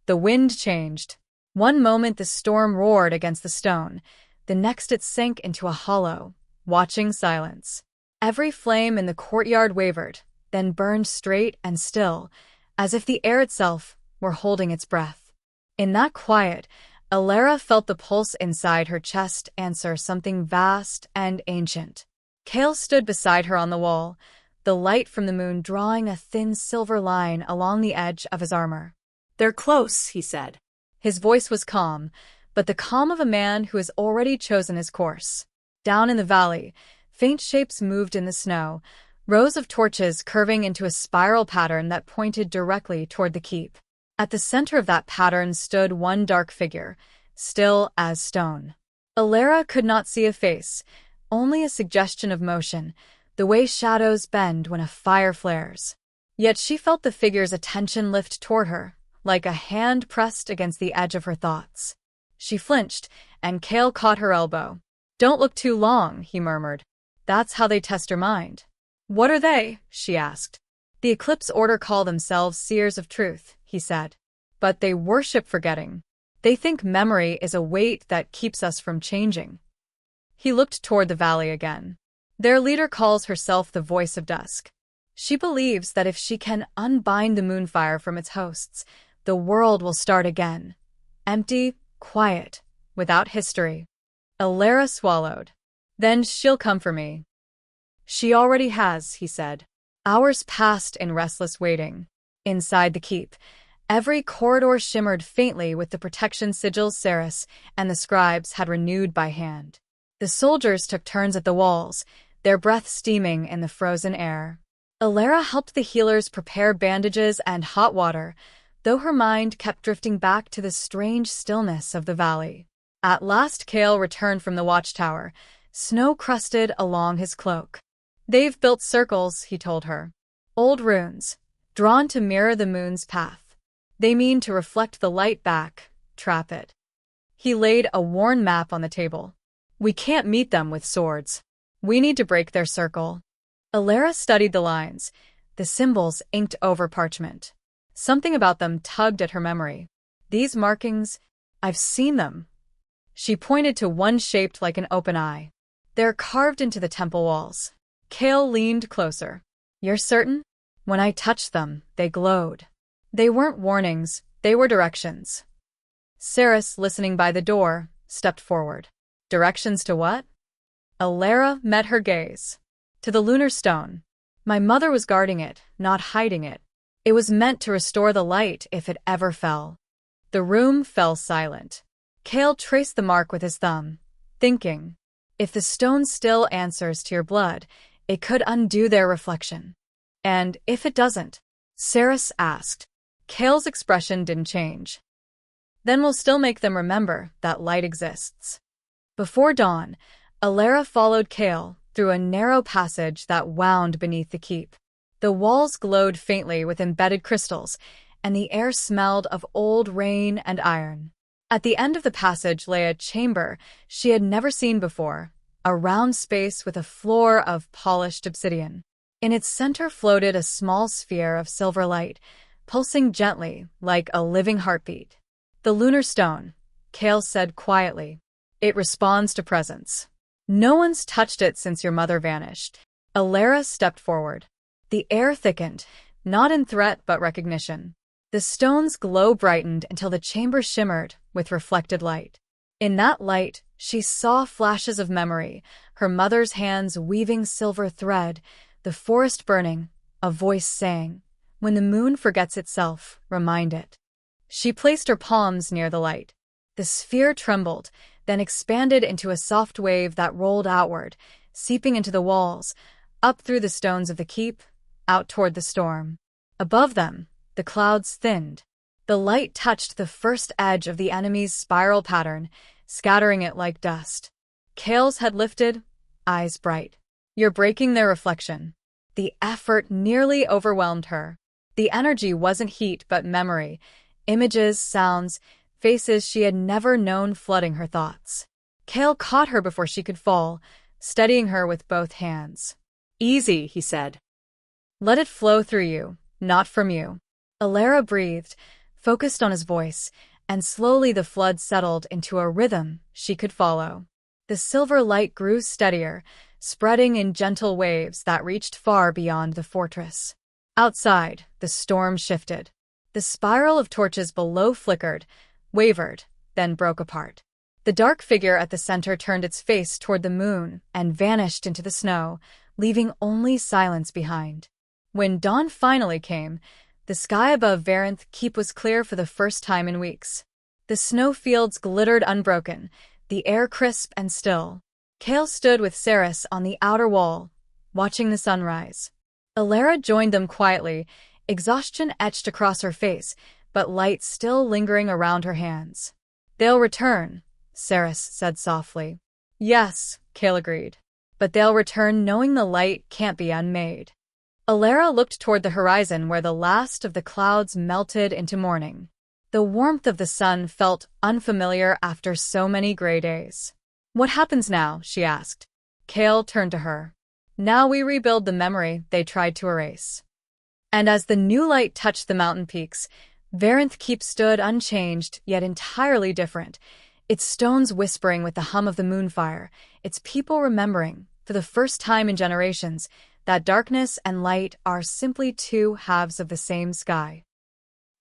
The wind changed. One moment the storm roared against the stone, the next it sank into a hollow, watching silence. Every flame in the courtyard wavered, then burned straight and still, as if the air itself were holding its breath. In that quiet, Alara felt the pulse inside her chest answer something vast and ancient. Kale stood beside her on the wall, the light from the moon drawing a thin silver line along the edge of his armor. "They're close," he said. His voice was calm, but the calm of a man who has already chosen his course. Down in the valley, faint shapes moved in the snow, rows of torches curving into a spiral pattern that pointed directly toward the keep. At the center of that pattern stood one dark figure, still as stone. Alara could not see a face, only a suggestion of motion, the way shadows bend when a fire flares. Yet she felt the figure's attention lift toward her, like a hand pressed against the edge of her thoughts. She flinched, and Kale caught her elbow. "Don't look too long," he murmured. "That's how they test her mind." "What are they?" she asked. "The Eclipse Order call themselves Seers of Truth," he said. "But they worship forgetting. They think memory is a weight that keeps us from changing." He looked toward the valley again. "Their leader calls herself the Voice of Dusk. She believes that if she can unbind the moonfire from its hosts, the world will start again. Empty, quiet, without history." Alara swallowed. "Then she'll come for me." "She already has," he said. Hours passed in restless waiting. Inside the keep, every corridor shimmered faintly with the protection sigils Saris and the scribes had renewed by hand. The soldiers took turns at the walls, their breath steaming in the frozen air. Alara helped the healers prepare bandages and hot water, though her mind kept drifting back to the strange stillness of the valley. At last Kale returned from the watchtower, snow-crusted along his cloak. "They've built circles," he told her. "Old runes, drawn to mirror the moon's path. They mean to reflect the light back, trap it." He laid a worn map on the table. "We can't meet them with swords. We need to break their circle." Alara studied the lines, the symbols inked over parchment. Something about them tugged at her memory. These markings, I've seen them. She pointed to one shaped like an open eye. They're carved into the temple walls. Kale leaned closer. You're certain? When I touched them, they glowed. They weren't warnings, they were directions. Saris, listening by the door, stepped forward. Directions to what? Alara met her gaze. To the lunar stone. My mother was guarding it, not hiding it. It was meant to restore the light if it ever fell. The room fell silent. Kale traced the mark with his thumb, thinking, if the stone still answers to your blood, it could undo their reflection. And if it doesn't? Saris asked. Kale's expression didn't change. Then we'll still make them remember that light exists. Before dawn, Alara followed Kale through a narrow passage that wound beneath the keep. The walls glowed faintly with embedded crystals, and the air smelled of old rain and iron. At the end of the passage lay a chamber she had never seen before, a round space with a floor of polished obsidian. In its center floated a small sphere of silver light, pulsing gently like a living heartbeat. The lunar stone, Kale said quietly. It responds to presence. No one's touched it since your mother vanished. Alara stepped forward. The air thickened, not in threat but recognition. The stone's glow brightened until the chamber shimmered with reflected light. In that light, she saw flashes of memory, her mother's hands weaving silver thread, the forest burning, a voice saying, when the moon forgets itself, remind it. She placed her palms near the light. The sphere trembled, then expanded into a soft wave that rolled outward, seeping into the walls, up through the stones of the keep, out toward the storm. Above them, the clouds thinned. The light touched the first edge of the enemy's spiral pattern, scattering it like dust. Kale's head lifted, eyes bright. You're breaking their reflection. The effort nearly overwhelmed her. The energy wasn't heat but memory, images, sounds, faces she had never known flooding her thoughts. Kale caught her before she could fall, steadying her with both hands. Easy, he said. Let it flow through you, not from you. Alara breathed, focused on his voice, and slowly the flood settled into a rhythm she could follow. The silver light grew steadier, spreading in gentle waves that reached far beyond the fortress. Outside, the storm shifted. The spiral of torches below flickered, wavered, then broke apart. The dark figure at the center turned its face toward the moon and vanished into the snow, leaving only silence behind. When dawn finally came, the sky above Varenth Keep was clear for the first time in weeks. The snowfields glittered unbroken, the air crisp and still. Kale stood with Saris on the outer wall, watching the sunrise. Alara joined them quietly, exhaustion etched across her face, but light still lingering around her hands. They'll return, Saris said softly. Yes, Kale agreed. But they'll return knowing the light can't be unmade. Alara looked toward the horizon where the last of the clouds melted into morning. The warmth of the sun felt unfamiliar after so many gray days. What happens now? She asked. Kale turned to her. Now we rebuild the memory they tried to erase. And as the new light touched the mountain peaks, Varenth Keep stood unchanged yet entirely different, its stones whispering with the hum of the moonfire, its people remembering, for the first time in generations, that darkness and light are simply two halves of the same sky.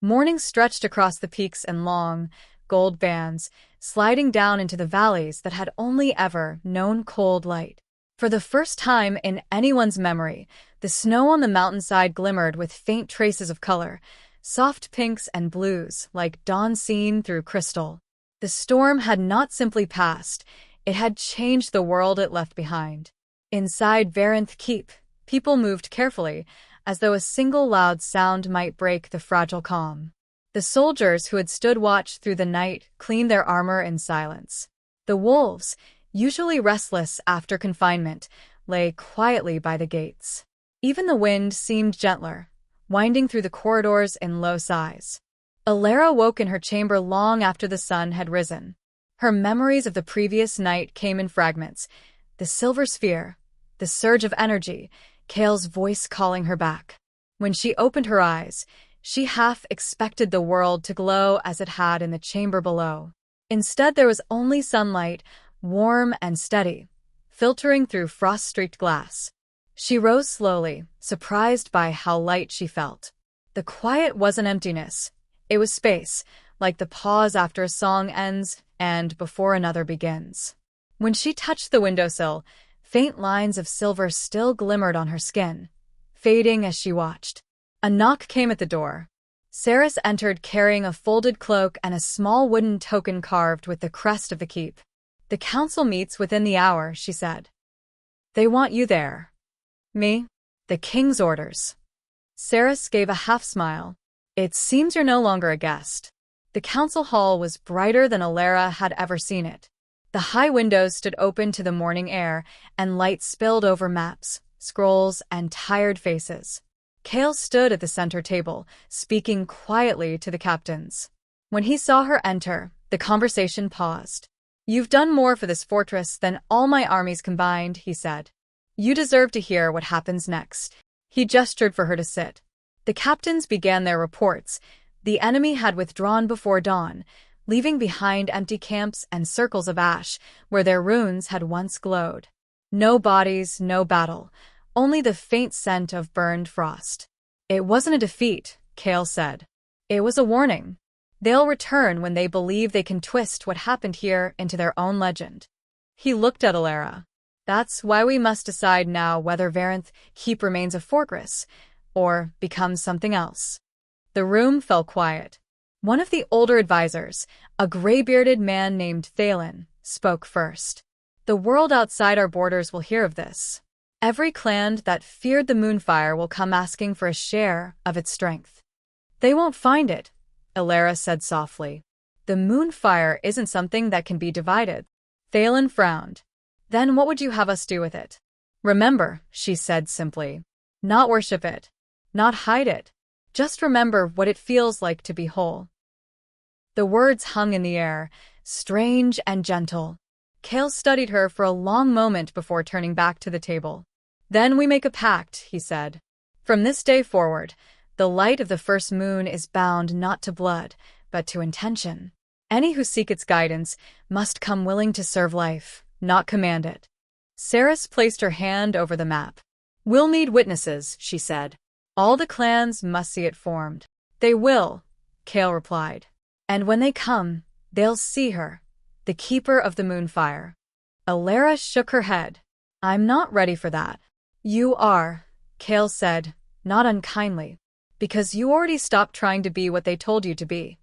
Morning stretched across the peaks in long, gold bands, sliding down into the valleys that had only ever known cold light. For the first time in anyone's memory, the snow on the mountainside glimmered with faint traces of color, soft pinks and blues like dawn seen through crystal. The storm had not simply passed, it had changed the world it left behind. Inside Varenth Keep, people moved carefully, as though a single loud sound might break the fragile calm. The soldiers who had stood watch through the night cleaned their armor in silence. The wolves, usually restless after confinement, lay quietly by the gates. Even the wind seemed gentler, winding through the corridors in low sighs. Alara woke in her chamber long after the sun had risen. Her memories of the previous night came in fragments. The silver sphere, the surge of energy, Kale's voice calling her back. When she opened her eyes, she half expected the world to glow as it had in the chamber below. Instead, there was only sunlight, warm and steady, filtering through frost-streaked glass. She rose slowly, surprised by how light she felt. The quiet wasn't emptiness. It was space, like the pause after a song ends and before another begins. When she touched the windowsill, faint lines of silver still glimmered on her skin, fading as she watched. A knock came at the door. Saris entered carrying a folded cloak and a small wooden token carved with the crest of the keep. "The council meets within the hour," she said. "They want you there." "Me?" "The king's orders." Saris gave a half-smile. "It seems you're no longer a guest." The council hall was brighter than Alara had ever seen it. The high windows stood open to the morning air, and light spilled over maps, scrolls, and tired faces. Kale stood at the center table, speaking quietly to the captains. When he saw her enter, the conversation paused. "You've done more for this fortress than all my armies combined," he said. "You deserve to hear what happens next." He gestured for her to sit. The captains began their reports. The enemy had withdrawn before dawn, leaving behind empty camps and circles of ash where their runes had once glowed. No bodies, no battle, only the faint scent of burned frost. "It wasn't a defeat," Kale said. "It was a warning. They'll return when they believe they can twist what happened here into their own legend." He looked at Alara. "That's why we must decide now whether Varenth Keep remains a fortress or becomes something else." The room fell quiet. One of the older advisors, a gray-bearded man named Thalen, spoke first. "The world outside our borders will hear of this. Every clan that feared the Moonfire will come asking for a share of its strength." "They won't find it," Alara said softly. "The Moonfire isn't something that can be divided." Thalen frowned. "Then what would you have us do with it?" "Remember," she said simply. "Not worship it. Not hide it. Just remember what it feels like to be whole." The words hung in the air, strange and gentle. Kale studied her for a long moment before turning back to the table. "Then we make a pact," he said. "From this day forward, the light of the first moon is bound not to blood, but to intention. Any who seek its guidance must come willing to serve life, not command it." Saris placed her hand over the map. "We'll need witnesses," she said. "All the clans must see it formed." "They will," Kale replied. "And when they come, they'll see her, the keeper of the Moonfire." Alara shook her head. "I'm not ready for that." "You are," Kale said, not unkindly, "because you already stopped trying to be what they told you to be."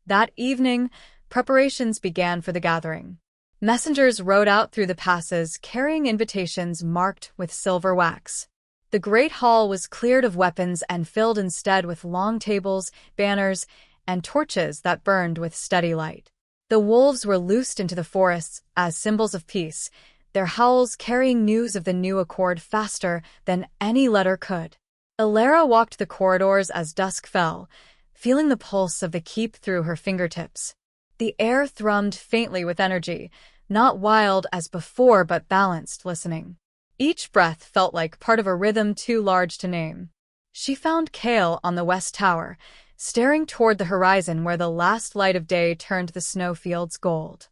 That evening, preparations began for the gathering. Messengers rode out through the passes carrying invitations marked with silver wax. The great hall was cleared of weapons and filled instead with long tables, banners, and torches that burned with steady light. The wolves were loosed into the forests as symbols of peace, their howls carrying news of the new accord faster than any letter could. Alara walked the corridors as dusk fell, feeling the pulse of the keep through her fingertips. The air thrummed faintly with energy, not wild as before but balanced, listening. Each breath felt like part of a rhythm too large to name. She found Kale on the west tower, staring toward the horizon where the last light of day turned the snowfields gold.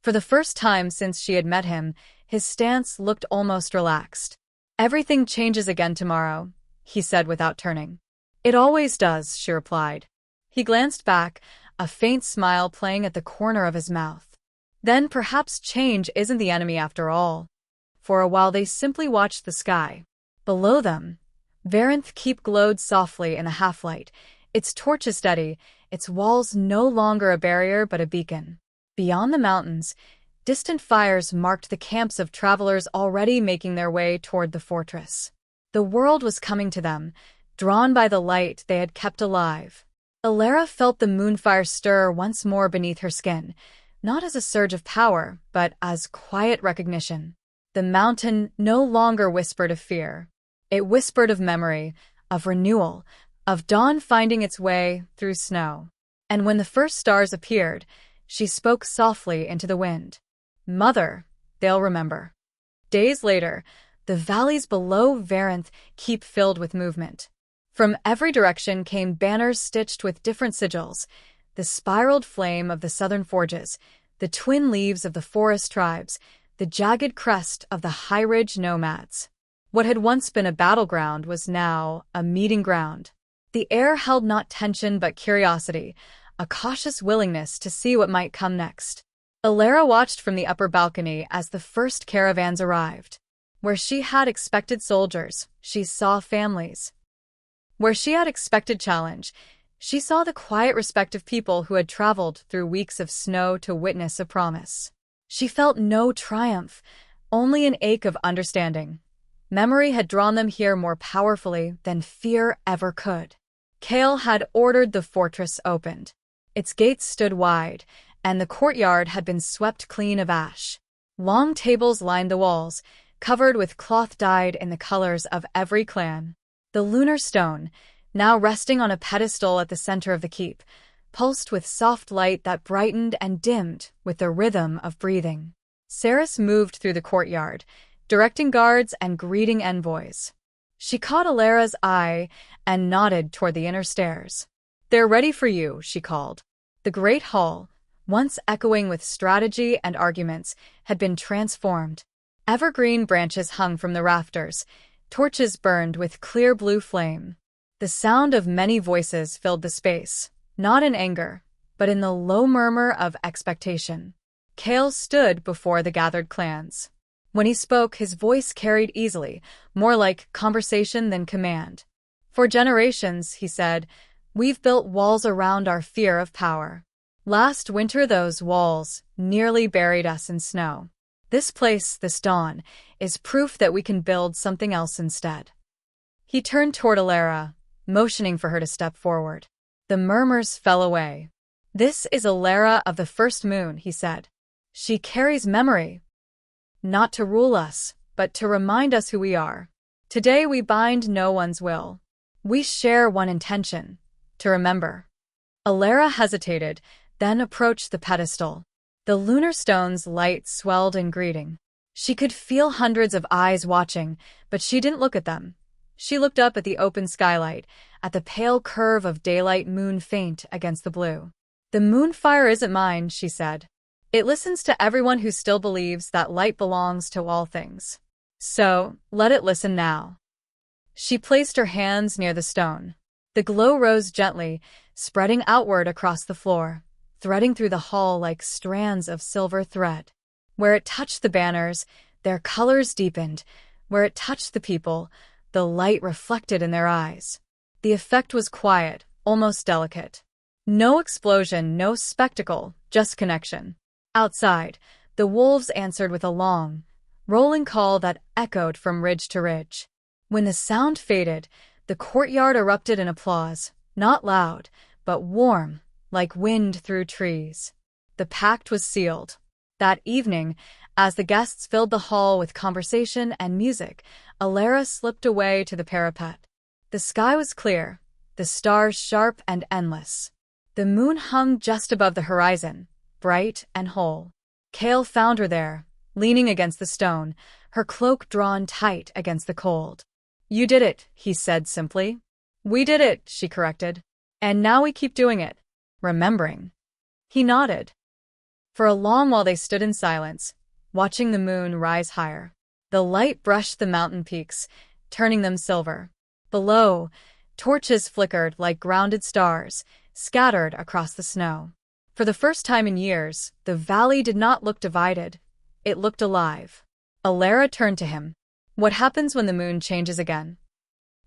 For the first time since she had met him, his stance looked almost relaxed. "Everything changes again tomorrow," he said without turning. "It always does," she replied. He glanced back, a faint smile playing at the corner of his mouth. Then perhaps change isn't the enemy after all. For a while they simply watched the sky. Below them, Varenth Keep glowed softly in the half-light, its torches steady, its walls no longer a barrier but a beacon. Beyond the mountains, distant fires marked the camps of travelers already making their way toward the fortress. The world was coming to them, drawn by the light they had kept alive. Alara felt the moonfire stir once more beneath her skin, not as a surge of power, but as quiet recognition. The mountain no longer whispered of fear. It whispered of memory, of renewal, of dawn finding its way through snow. And when the first stars appeared, she spoke softly into the wind. "Mother, they'll remember." Days later, the valleys below Varenth Keep filled with movement. From every direction came banners stitched with different sigils: the spiraled flame of the southern forges, the twin leaves of the forest tribes, the jagged crest of the high ridge nomads. What had once been a battleground was now a meeting ground. The air held not tension but curiosity, a cautious willingness to see what might come next. Alara watched from the upper balcony as the first caravans arrived. Where she had expected soldiers, she saw families. Where she had expected challenge, she saw the quiet respect of people who had traveled through weeks of snow to witness a promise. She felt no triumph, only an ache of understanding. Memory had drawn them here more powerfully than fear ever could. Kale had ordered the fortress opened. Its gates stood wide, and the courtyard had been swept clean of ash. Long tables lined the walls, covered with cloth dyed in the colors of every clan. The lunar stone, now resting on a pedestal at the center of the keep, pulsed with soft light that brightened and dimmed with the rhythm of breathing. Saris moved through the courtyard, directing guards and greeting envoys. She caught Alara's eye and nodded toward the inner stairs. "They're ready for you," she called. The great hall, once echoing with strategy and arguments, had been transformed. Evergreen branches hung from the rafters, torches burned with clear blue flame. The sound of many voices filled the space, not in anger, but in the low murmur of expectation. Kale stood before the gathered clans. When he spoke, his voice carried easily, more like conversation than command. "For generations," he said, "we've built walls around our fear of power. Last winter those walls nearly buried us in snow. This place, this dawn, is proof that we can build something else instead." He turned toward Alara, motioning for her to step forward. The murmurs fell away. "This is Alara of the first moon," he said. "She carries memory, not to rule us, but to remind us who we are. Today we bind no one's will. We share one intention: to remember." Alara hesitated, then approached the pedestal. The lunar stone's light swelled in greeting. She could feel hundreds of eyes watching, but she didn't look at them. She looked up at the open skylight, at the pale curve of daylight moon faint against the blue. "The moonfire isn't mine," she said. "It listens to everyone who still believes that light belongs to all things. So, let it listen now." She placed her hands near the stone. The glow rose gently, spreading outward across the floor, threading through the hall like strands of silver thread. Where it touched the banners, their colors deepened. Where it touched the people, the light reflected in their eyes. The effect was quiet, almost delicate. No explosion, no spectacle, just connection. Outside, the wolves answered with a long, rolling call that echoed from ridge to ridge. When the sound faded, the courtyard erupted in applause, not loud, but warm, like wind through trees. The pact was sealed. That evening, as the guests filled the hall with conversation and music, Alara slipped away to the parapet. The sky was clear, the stars sharp and endless. The moon hung just above the horizon, bright and whole. Kale found her there, leaning against the stone, her cloak drawn tight against the cold. "You did it," he said simply. "We did it," she corrected. "And now we keep doing it, remembering." He nodded. For a long while they stood in silence, watching the moon rise higher. The light brushed the mountain peaks, turning them silver. Below, torches flickered like grounded stars, scattered across the snow. For the first time in years, the valley did not look divided. It looked alive. Alara turned to him. "What happens when the moon changes again?"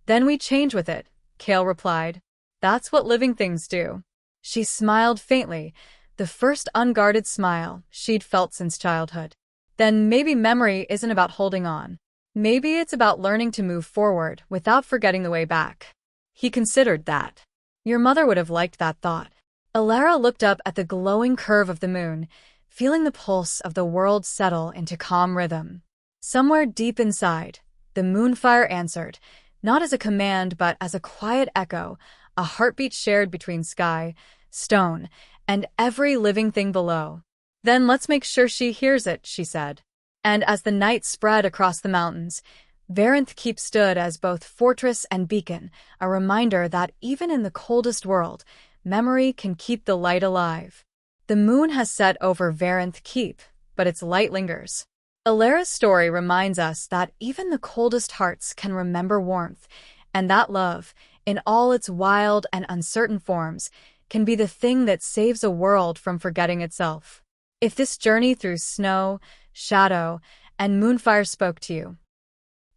"Then we change with it," Kale replied. "That's what living things do." She smiled faintly, the first unguarded smile she'd felt since childhood. "Then maybe memory isn't about holding on. Maybe it's about learning to move forward without forgetting the way back." He considered that. Your mother would have liked that thought. Alara looked up at the glowing curve of the moon, feeling the pulse of the world settle into calm rhythm. Somewhere deep inside, the moonfire answered, not as a command but as a quiet echo, a heartbeat shared between sky, stone, and every living thing below. "Then let's make sure she hears it," she said. And as the night spread across the mountains, Varenth Keep stood as both fortress and beacon, a reminder that even in the coldest world, memory can keep the light alive. The moon has set over Varenth Keep, but its light lingers. Alara's story reminds us that even the coldest hearts can remember warmth, and that love, in all its wild and uncertain forms, can be the thing that saves a world from forgetting itself. If this journey through snow, shadow, and moonfire spoke to you,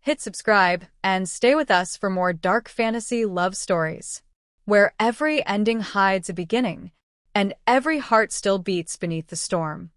hit subscribe and stay with us for more dark fantasy love stories, where every ending hides a beginning, and every heart still beats beneath the storm.